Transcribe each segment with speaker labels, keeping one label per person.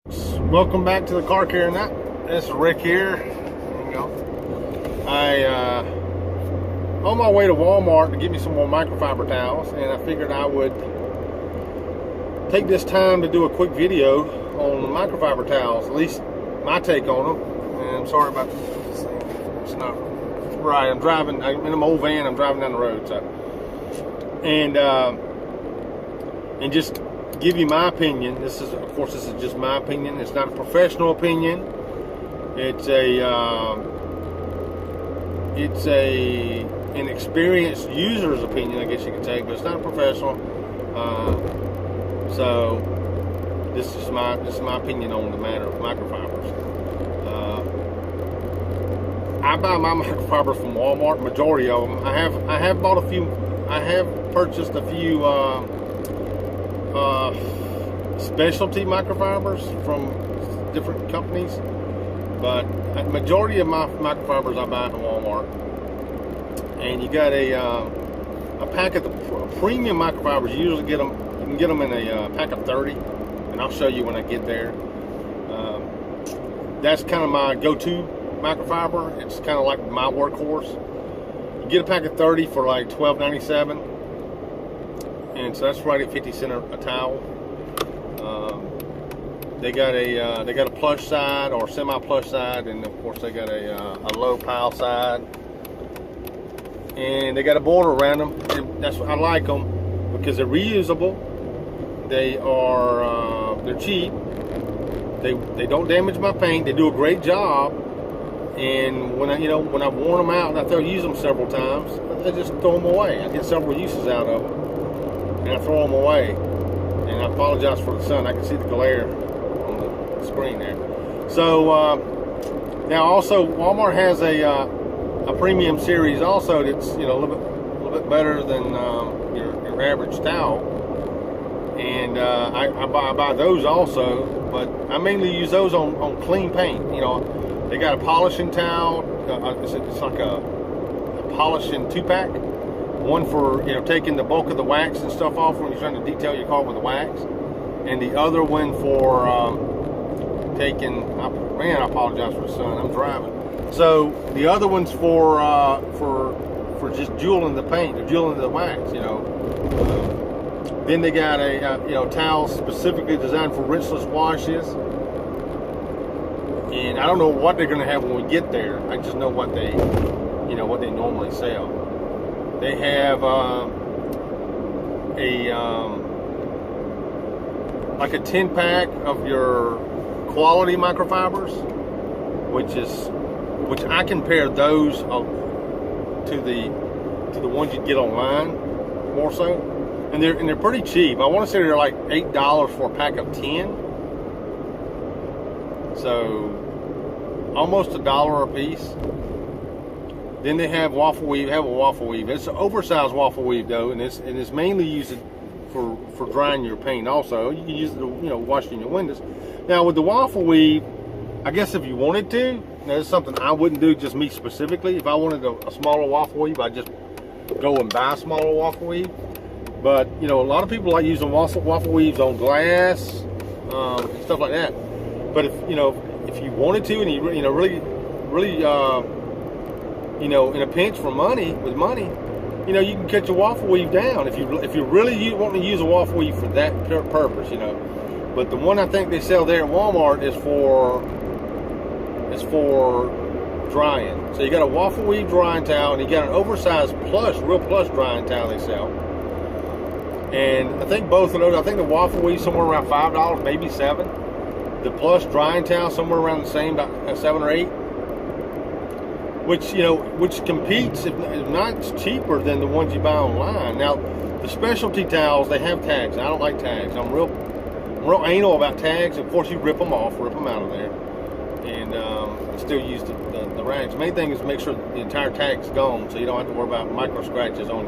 Speaker 1: Welcome back to the Car Care Nut. This is Rick here. There you go. On my way to Walmart to get me some more microfiber towels, and I figured I would take this time to do a quick video on the microfiber towels, at least my take on them. And I'm sorry about this thing. It's not right. I'm in an old van. I'm driving down the road, so and just give you my opinion. This is just my opinion. It's not a professional opinion. It's an experienced user's opinion, I guess you could take, but it's not a professional. So this is my opinion on the matter of microfibers. I buy my microfibers from Walmart. Majority of them. I have bought a few. I have purchased a few specialty microfibers from different companies, but a majority of my microfibers I buy at Walmart. And you got a pack of the premium microfibers. You usually get them. You can get them in a pack of 30, and I'll show you when I get there. That's kind of my go-to microfiber. It's kind of like my workhorse. You get a pack of 30 for like $12.97, and so that's right at 50 cents a towel. They got a plush side or semi-plush side, and of course they got a low pile side, and they got a border around them. And that's what I like them, because they're reusable. They're cheap. They don't damage my paint. They do a great job. And when I've worn them out and I throw use them several times, I just throw them away. I get several uses out of them, and I throw them away. And I apologize for the sun. I can see the glare on the screen there. So now also Walmart has a premium series also that's a little bit better than your average towel. And I buy those also, but I mainly use those on clean paint. They got a polishing towel. It's like a polishing 2-pack. One for taking the bulk of the wax and stuff off when you're trying to detail your car with the wax, and the other one for taking. Man, I apologize for the sun. I'm driving. So the other one's for just jeweling the paint or jeweling the wax. Then they got a towel specifically designed for rinseless washes. And I don't know what they're going to have when we get there. I just know what they normally sell. They have like a 10-pack of your quality microfibers, which I compare those to the ones you get online more so, and they're pretty cheap. I want to say they're like $8 for a pack of 10. So almost $1 a piece. Then they have waffle weave. Have a waffle weave. It's an oversized waffle weave though, and it's mainly used for drying your paint. Also, you can use it to washing your windows. Now with the waffle weave, I guess if you wanted to, now this is something I wouldn't do, just me specifically. If I wanted a smaller waffle weave, I'd just go and buy a smaller waffle weave. But a lot of people like using waffle weaves on glass, and stuff like that. But if you wanted to, and you really in a pinch for money, you can cut your waffle weave down if you really want to use a waffle weave for that purpose, But the one I think they sell there at Walmart is for drying. So you got a waffle weave drying towel, and you got an oversized real plush drying towel they sell. And I think both of those. I think the waffle weave somewhere around $5, maybe $7. The plush drying towel somewhere around the same, about 7 or 8, which competes, if not cheaper than the ones you buy online. Now, the specialty towels, they have tags. I don't like tags. I'm real anal about tags. Of course, you rip them out of there, and still use the rags. The main thing is make sure the entire tag's gone, so you don't have to worry about micro scratches on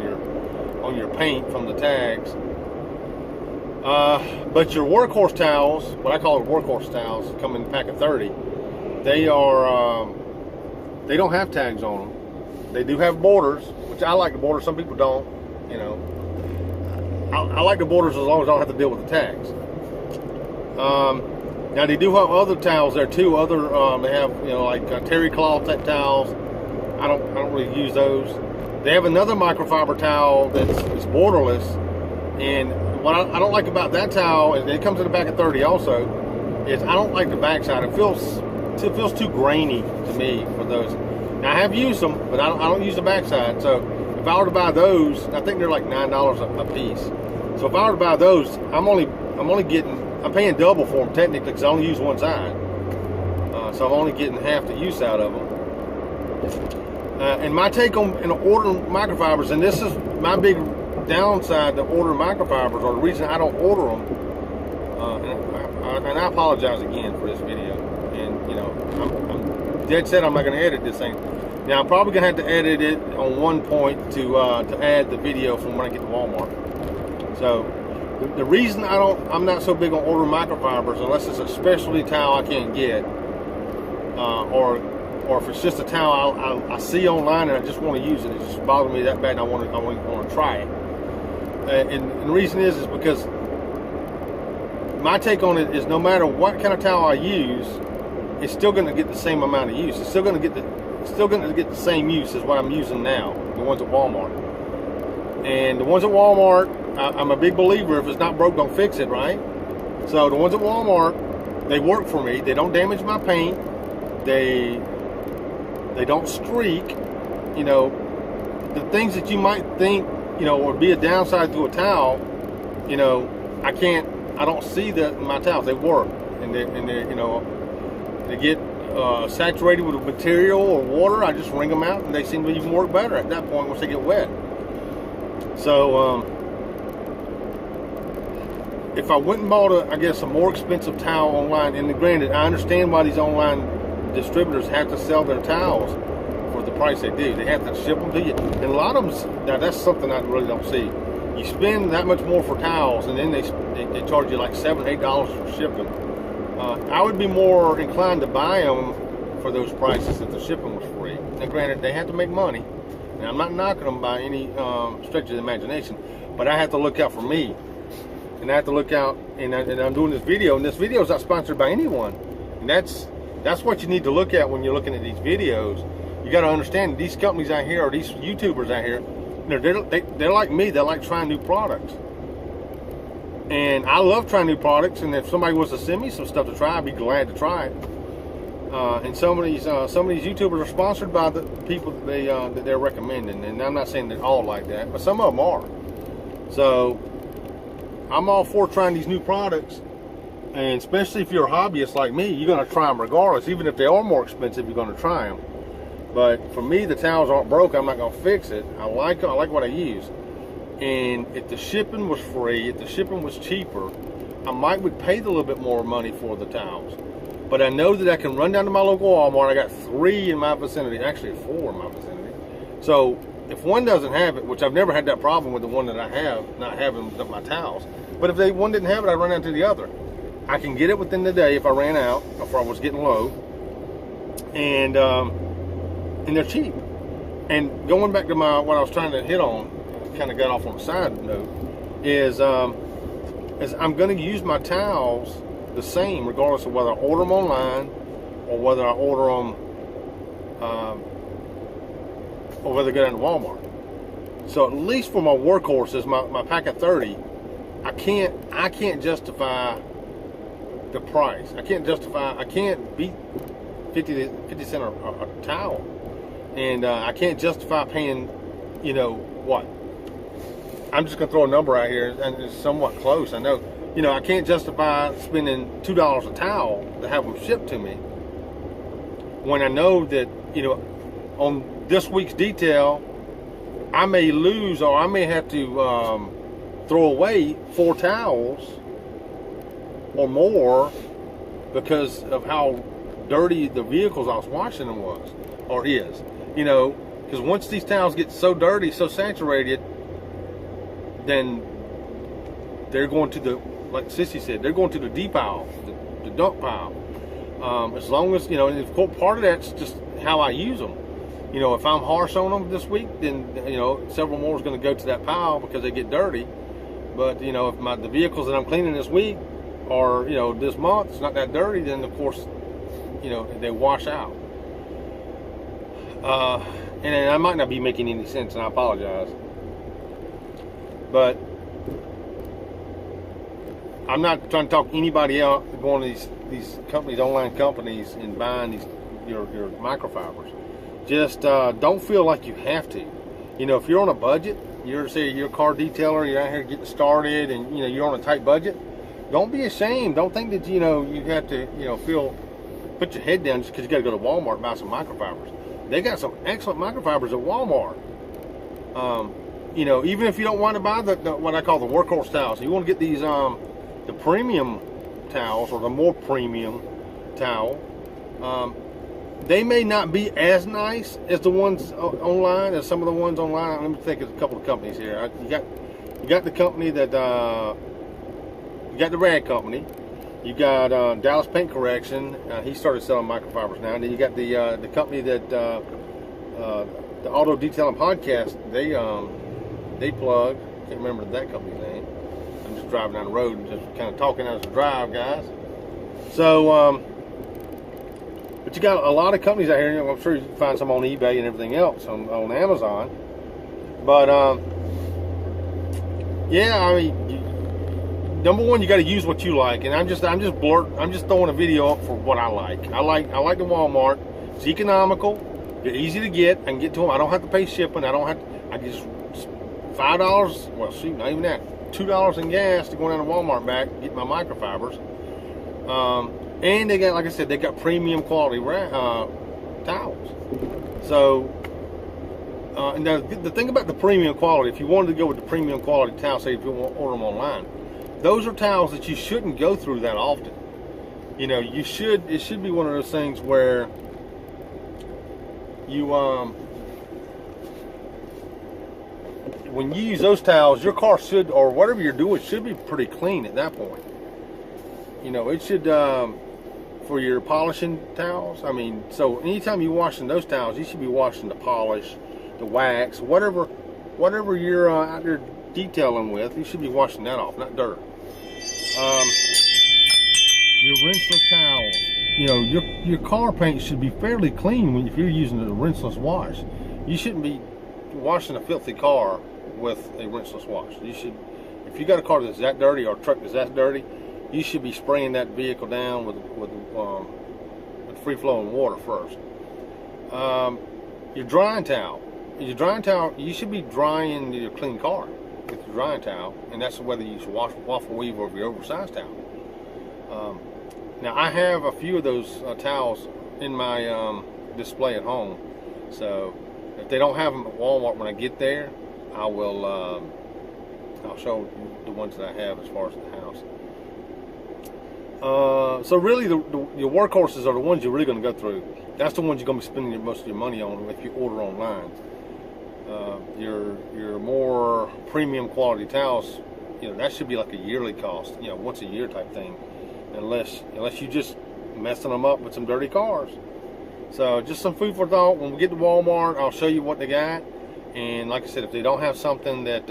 Speaker 1: your paint from the tags. But your workhorse towels, what I call workhorse towels, come in a pack of 30. They don't have tags on them. They do have borders, which I like the borders. Some people don't. I like the borders as long as I don't have to deal with the tags. Now they do have other towels there too. Other they have, you know, like terry cloth type towels. I don't really use those. They have another microfiber towel that's borderless, and what I don't like about that towel, and it comes in the back of 30 also, is I don't like the backside. It feels too grainy to me for those. Now I have used them, but I don't use the backside. So if I were to buy those, I think they're like $9 a piece. So if I were to buy those, I'm paying double for them technically because I only use one side. So I'm only getting half the use out of them. And my take on ordering microfibers, and this is my big downside to ordering microfibers, or the reason I don't order them. And I apologize again for this video. And you know, I'm dead set I'm not going to edit this thing. Now I'm probably going to have to edit it on one point to add the video from when I get to Walmart. So the reason I'm not so big on ordering microfibers, unless it's a specialty towel I can't get, or if it's just a towel I see online and I just want to use it, it just bothers me that bad and I want to try it. And the reason is because my take on it is no matter what kind of towel I use, it's still going to get the same amount of use. It's still going to get the same use as what I'm using now, the ones at Walmart. And the ones at Walmart, I'm a big believer, if it's not broke, don't fix it, right? So the ones at Walmart, they work for me. They don't damage my paint. They don't streak. You know, the things that you might think, you know, would be a downside to a towel, you know, I don't see that in my towels. They work, and they you know, they get saturated with material or water. I just wring them out, and they seem to even work better at that point once they get wet. So if I went and bought a more expensive towel online, and granted, I understand why these online distributors have to sell their towels for the price they do. They have to ship them to you, and a lot of them. Now that's something I really don't see. You spend that much more for towels, and then they charge you like $7-8 for shipping. I would be more inclined to buy them for those prices if the shipping was free. Now, granted, they have to make money, and I'm not knocking them by any stretch of the imagination, but I have to look out for me, and I have to look out. And I'm doing this video, and this video is not sponsored by anyone, and that's what you need to look at when you're looking at these videos. You got to understand these companies out here, or these YouTubers out here, they're like me. They like trying new products, and I love trying new products. And if somebody wants to send me some stuff to try, I'd be glad to try it. And some of these YouTubers are sponsored by the people that they're recommending, and I'm not saying they're all like that, but some of them are. So I'm all for trying these new products, and especially if you're a hobbyist like me, you're going to try them regardless. Even if they are more expensive, you're going to try them. But for me, the towels aren't broke. I'm not going to fix it. I like what I use. And if the shipping was free, if the shipping was cheaper, I would pay a little bit more money for the towels. But I know that I can run down to my local Walmart. I got 3 in my vicinity, actually 4 in my vicinity. So if one doesn't have it, which I've never had that problem with the one that I have, not having my towels. But if one didn't have it, I'd run down to the other. I can get it within the day if I ran out, or if I was getting low. And they're cheap. And going back to what I was trying to hit on, kind of got off on a side note, is I'm going to use my towels the same regardless of whether I order them online or whether I order them or whether I go down to Walmart. So at least for my workhorses, my pack of 30, I can't justify the price. I can't beat 50 cents a towel. And I can't justify paying, you know, what? I'm just going to throw a number out here, and it's somewhat close, I know. You know, I can't justify spending $2 a towel to have them shipped to me when I know that, you know, on this week's detail, I may lose, or I may have to throw away 4 towels or more because of how dirty the vehicles I was washing them was, or is. You know, because once these towels get so dirty, so saturated, then they're going to the, like Sissy said, they're going to the deep pile, the dump pile. As long as, you know, and of course, part of that's just how I use them. You know, if I'm harsh on them this week, then, you know, several more is going to go to that pile because they get dirty. But, you know, if the vehicles that I'm cleaning this week, or you know, this month it's not that dirty, then of course, you know, they wash out. And I might not be making any sense, and I apologize, but I'm not trying to talk anybody out going to these companies, online companies, and buying your microfibers. Just don't feel like you have to. You know, if you're on a budget, you're a car detailer, you're out here getting started, and you know you're on a tight budget. Don't be ashamed. Don't think that you know you have to put your head down just because you got to go to Walmart and buy some microfibers. They got some excellent microfibers at Walmart. You know, even if you don't want to buy the what I call the workhorse towels, you want to get these the premium towels, or the more premium towel. They may not be as nice as the ones online, as some of the ones online. Let me think of a couple of companies here. You got the company that you got the Rag Company. You got Dallas Paint Correction. He started selling microfibers now. And then you got the company that the Auto Detailing Podcast. They plug. Can't remember that company's name. I'm just driving down the road and just kind of talking as I drive, guys. So, but you got a lot of companies out here. You know, I'm sure you can find some on eBay and everything else on Amazon. But yeah, I mean, number one, you got to use what you like. And I'm just throwing a video up for what I like. I like the Walmart. It's economical. They're easy to get. I can get to them. I don't have to pay shipping. I just $5. Well, shoot, not even that. $2 in gas to go down to Walmart back, get my microfibers. And they got, like I said, they got premium quality towels. So, and now the thing about the premium quality, if you wanted to go with the premium quality towels, say if you want to order them online, those are towels that you shouldn't go through that often. You know, it should be one of those things where you, when you use those towels, your car should, or whatever you're doing, should be pretty clean at that point. You know, it should, for your polishing towels, I mean, so anytime you're washing those towels, you should be washing the polish, the wax, whatever you're out there detailing with, you should be washing that off, not dirt. Your rinseless towels, you know, your car paint should be fairly clean if you're using a rinseless wash. You shouldn't be washing a filthy car with a rinseless wash. You should, if you got a car that's that dirty, or a truck that's that dirty, you should be spraying that vehicle down with free-flowing water first. Your drying towel, you should be drying your clean car with your drying towel, and that's whether you use waffle weave over your oversized towel. Now I have a few of those towels in my display at home, so if they don't have them at Walmart when I get there, I will I'll show the ones that I have as far as the house. So really, your workhorses are the ones you're really going to go through. That's the ones you're going to be spending most of your money on if you order online. Your more premium quality towels, you know, that should be like a yearly cost, you know, once a year type thing, unless you just messing them up with some dirty cars. So just some food for thought. When we get to Walmart, I'll show you what they got, and like I said, if they don't have something that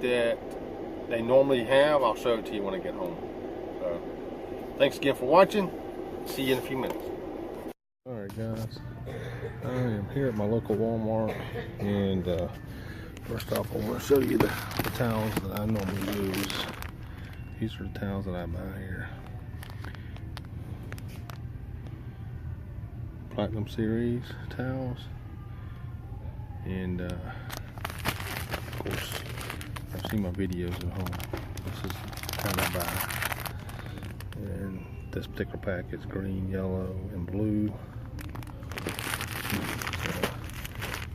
Speaker 1: they normally have, I'll show it to you when I get home. So thanks again for watching. See you in a few minutes. Alright guys, I am here at my local Walmart, and first off I want to show you the towels that I normally use. These are the towels that I buy here. Platinum Series towels, and of course I've seen my videos at home. This is the kind I buy, and this particular pack is green, yellow, and blue.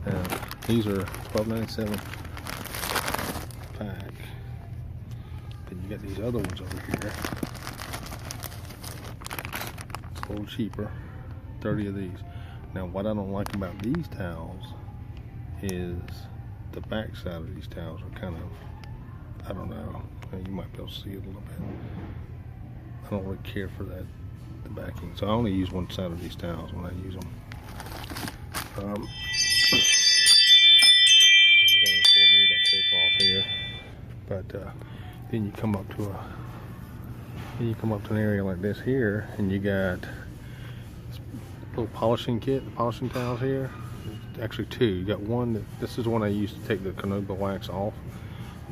Speaker 1: Now these are $12.97 pack. Then you got these other ones over here. It's a little cheaper. 30 of these. Now what I don't like about these towels is the back side of these towels are kind of, I don't know, you might be able to see it a little bit. I don't really care for that, the backing, so I only use one side of these towels when I use them. You got 4 mm here, but Then you come up to an area like this here, and you got this little polishing kit, the polishing towels here. Actually two. You got one that, this is one I use to take the carnauba wax off,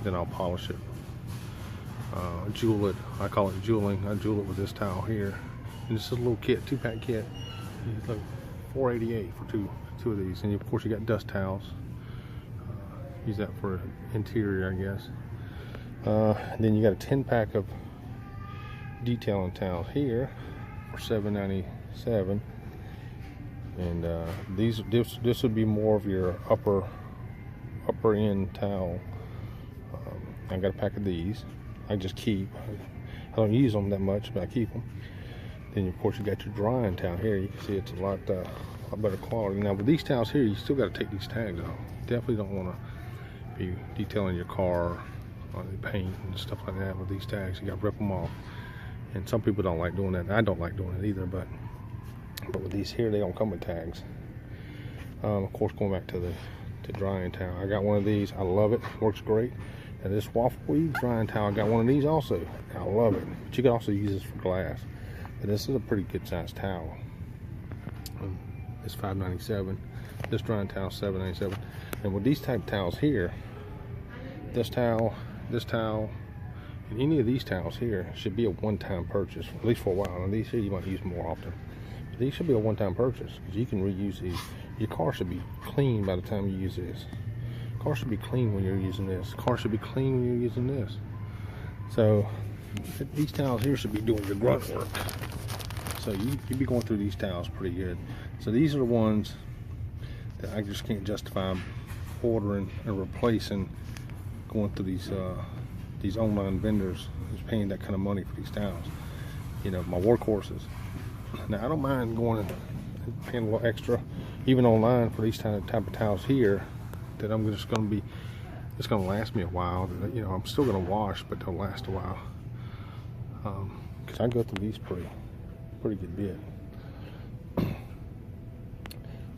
Speaker 1: then I'll polish it, jewel it. I call it jeweling. I jewel it with this towel here, and this is a little kit, 2-pack kit. It's like $4.88 for two of these. And of course you got dust towels. Use that for interior, I guess. Then you got a 10-pack of detailing towels here for $7.97. And this would be more of your upper end towel. I got a pack of these. I just keep. I don't use them that much, but I keep them. Then of course you got your drying towel here. You can see it's a lot better quality. Now with these towels here, you still got to take these tags off. Definitely don't want to be detailing your car on the paint and stuff like that with these tags. You got to rip them off. And some people don't like doing that. I don't like doing it either, but with these here, they don't come with tags. Of course, going back to the drying towel, I got one of these. I love it. Works great. And this waffle weave drying towel, I got one of these also. I love it. But you can also use this for glass. But this is a pretty good sized towel. It's $5.97. This drying towel is $7.97. And with these type of towels here, this towel, and any of these towels here should be a one-time purchase, at least for a while. And these here you might use more often. But these should be a one-time purchase because you can reuse these. Your car should be clean by the time you use this. Car should be clean when you're using this. Car should be clean when you're using this. So these towels here should be doing your grunt work. So you'd be going through these towels pretty good. So these are the ones that I just can't justify ordering or replacing, going through these online vendors who's paying that kind of money for these towels. You know, my workhorses. Now I don't mind going and paying a little extra, even online, for these type of towels here that I'm just going to be, it's going to last me a while. You know, I'm still going to wash, but they'll last a while. Because I go through these pretty good bit.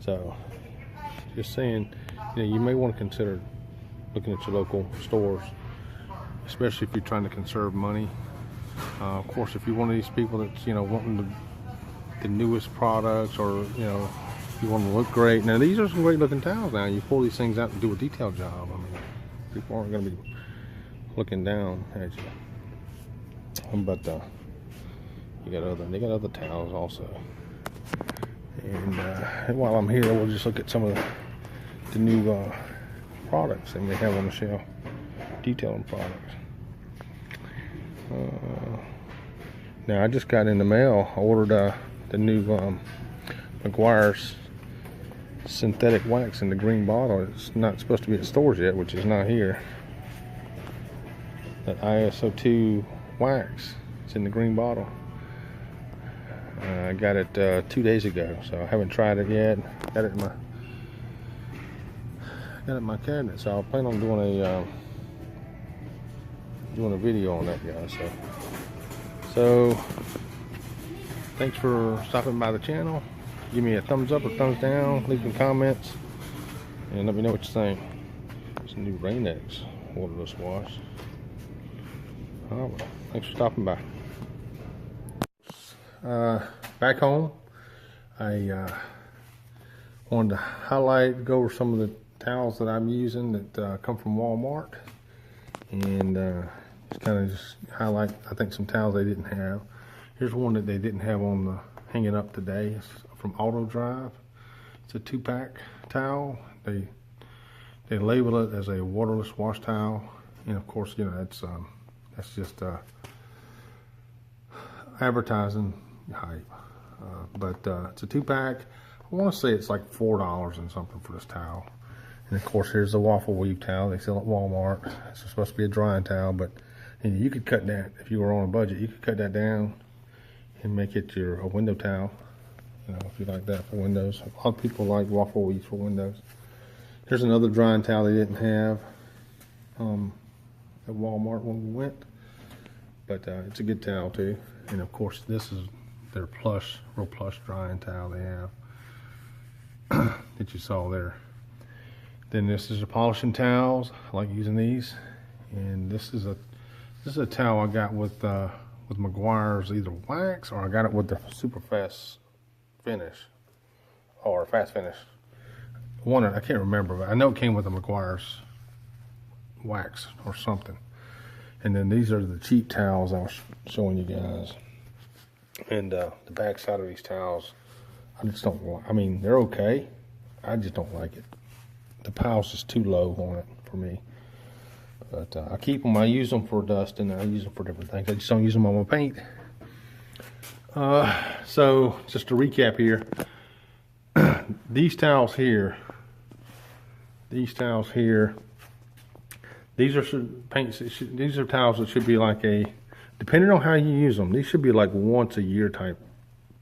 Speaker 1: So just saying, you know, you may want to consider looking at your local stores, especially if you're trying to conserve money. Of course, if you're one of these people that's, you know, wanting the newest products, or, you know, you want to look great. Now these are some great looking towels. Now you pull these things out and do a detail job. I mean, people aren't going to be looking down at you. But they got other towels also. And while I'm here, we'll just look at some of the new products that they have on the shelf, detailing products. Now I just got in the mail. I ordered the new McGuire's synthetic wax in the green bottle. It's not supposed to be at stores yet, which is not here. That ISO 2 wax, it's in the green bottle. I got it 2 days ago, so I haven't tried it yet. Got it in my cabinet, so I plan on doing a video on that, guys. So thanks for stopping by the channel. Give me a thumbs up or thumbs down. Leave some comments and let me know what you think. It's a new Rain-X waterless wash. Well, thanks for stopping by. Back home, I wanted to go over some of the towels that I'm using that come from Walmart, and just highlight, I think, some towels they didn't have. Here's one that they didn't have on the hanging up today. It's from Auto Drive. It's a 2-pack towel. They label it as a waterless wash towel, and of course, you know, that's just advertising hype. But it's a 2-pack. I want to say it's like $4 and something for this towel. And of course, here's the waffle weave towel they sell at Walmart. It's supposed to be a drying towel, but you could cut that, if you were on a budget, you could cut that down and make it a window towel. You know, if you like that for windows. A lot of people like waffle weaves for windows. Here's another drying towel they didn't have at Walmart when we went, but it's a good towel too. And of course, this is their real plush drying towel they have that you saw there. Then this is the polishing towels. I like using these. And this is a This is a towel I got with Meguiar's either wax, or I got it with the super fast finish or fast finish. One, I can't remember, but I know it came with the Meguiar's wax or something. And then these are the cheap towels I was showing you guys. And the back side of these towels, I just don't like. I mean, they're okay. I just don't like it. The pile's just too low on it for me. But I keep them. I use them for dust, and I use them for different things. I just don't use them on my paint. So just to recap here, these towels here, these are paints. These are towels that should be like depending on how you use them, these should be like once a year type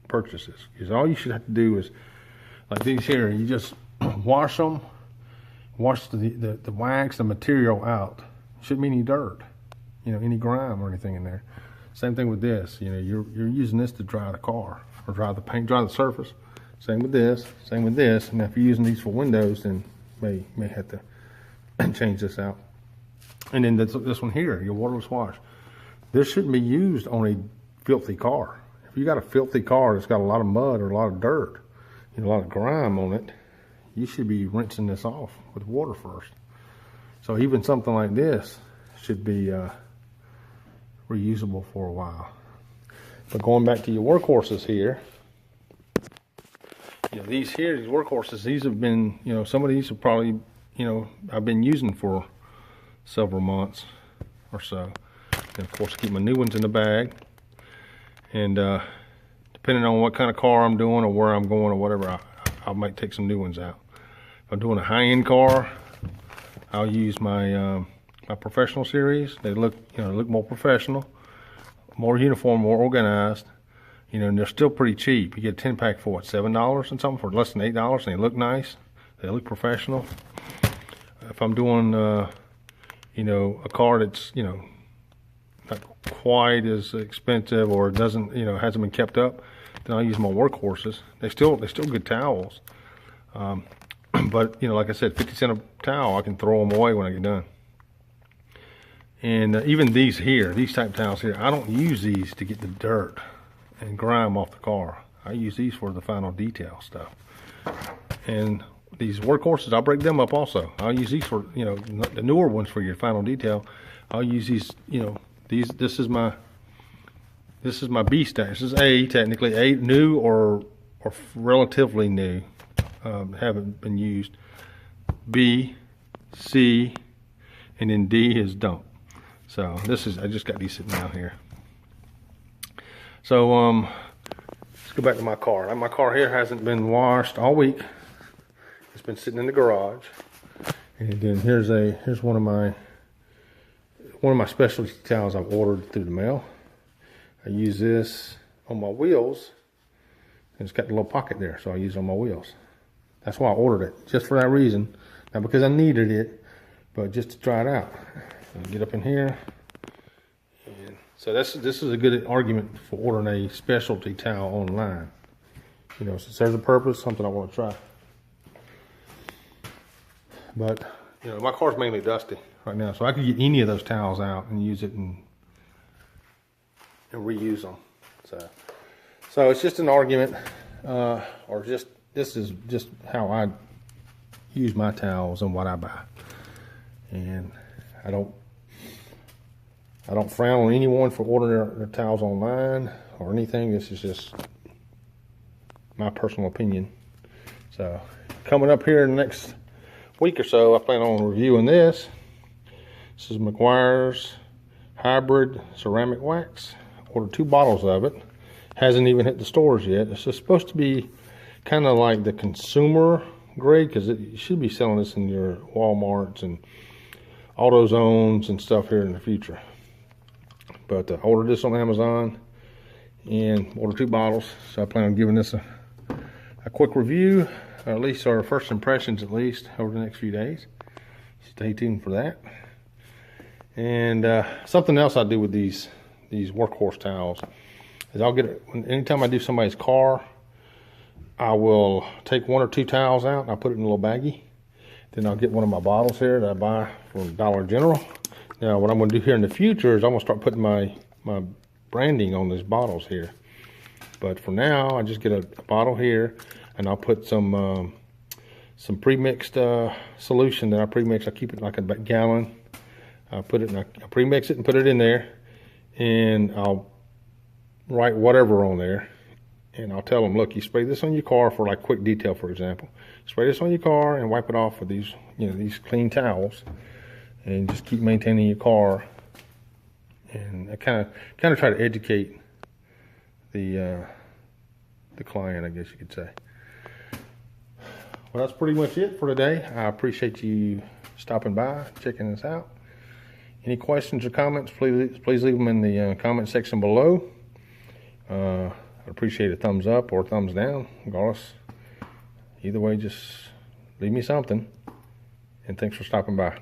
Speaker 1: purchases. Because all you should have to do is, like these here, you just wash them, wash the wax, the material out. Shouldn't be any dirt, any grime or anything in there. Same thing with this. You're using this to dry the car or dry the paint, dry the surface. Same with this. Same with this. And if you're using these for windows, then may have to change this out. And then this one here, your waterless wash. This shouldn't be used on a filthy car. If you got a filthy car that's got a lot of mud or a lot of dirt, a lot of grime on it, you should be rinsing this off with water first. So even something like this should be reusable for a while. But going back to your workhorses here, these workhorses, these have been, some of these have probably, I've been using for several months or so. And of course, keep my new ones in the bag. And depending on what kind of car I'm doing or where I'm going or whatever, I might take some new ones out. If I'm doing a high-end car, I'll use my my professional series. They look more professional, more uniform, more organized. And they're still pretty cheap. You get a 10-pack for what, $7 and something, for less than $8, and they look nice. They look professional. If I'm doing a car that's not quite as expensive, or doesn't hasn't been kept up, then I'll use my workhorses. They're still good towels. But like I said, 50 cent a towel, I can throw them away when I get done. And even these type towels here, I don't use these to get the dirt and grime off the car. I use these for the final detail stuff. And these workhorses, I'll break them up also. I'll use these for the newer ones for your final detail. I'll use these. This is my B stash. This is technically A, new or relatively new. Haven't been used. B, C, and then D is dump. So I just got these sitting out here. So let's go back to my car. My car here hasn't been washed all week. It's been sitting in the garage. And then here's one of my specialty towels I've ordered through the mail. I use this on my wheels. And it's got the little pocket there, so I use it on my wheels. That's why I ordered it, just for that reason. Not because I needed it, but just to try it out. So get up in here. And so this is a good argument for ordering a specialty towel online. Since there's a purpose, something I want to try. But my car's mainly dusty right now, so I could get any of those towels out and use it and reuse them. So it's just an argument, or this is just how I use my towels and what I buy. And I don't frown on anyone for ordering their towels online or anything. This is just my personal opinion. So coming up here in the next week or so, I plan on reviewing this. This is Meguiar's hybrid ceramic wax. Ordered 2 bottles of it. Hasn't even hit the stores yet. It's just supposed to be kind of like the consumer grade, because you should be selling this in your Walmarts and AutoZones and stuff here in the future. But I ordered this on Amazon and ordered 2 bottles, so I plan on giving this a quick review, or at least our first impressions at least, over the next few days. Stay tuned for that. And something else I do with these workhorse towels is anytime I do somebody's car, I will take 1 or 2 towels out and I'll put it in a little baggie. Then I'll get one of my bottles here that I buy from Dollar General. Now, what I'm going to do here in the future is I'm going to start putting my branding on these bottles here. But for now, I just get a bottle here, and I'll put some pre-mixed solution that I pre-mix. I keep it like a gallon. I put it, I pre-mix it and put it in there, and I'll write whatever on there, and I'll tell them, look, you spray this on your car for like quick detail, for example. Spray this on your car and wipe it off with these, these clean towels, and just keep maintaining your car. And I kind of try to educate the client, I guess you could say. Well, that's pretty much it for today. I appreciate you stopping by, checking this out. Any questions or comments, please leave them in the comment section below. I'd appreciate a thumbs up or a thumbs down, regardless. Either way, just leave me something. And thanks for stopping by.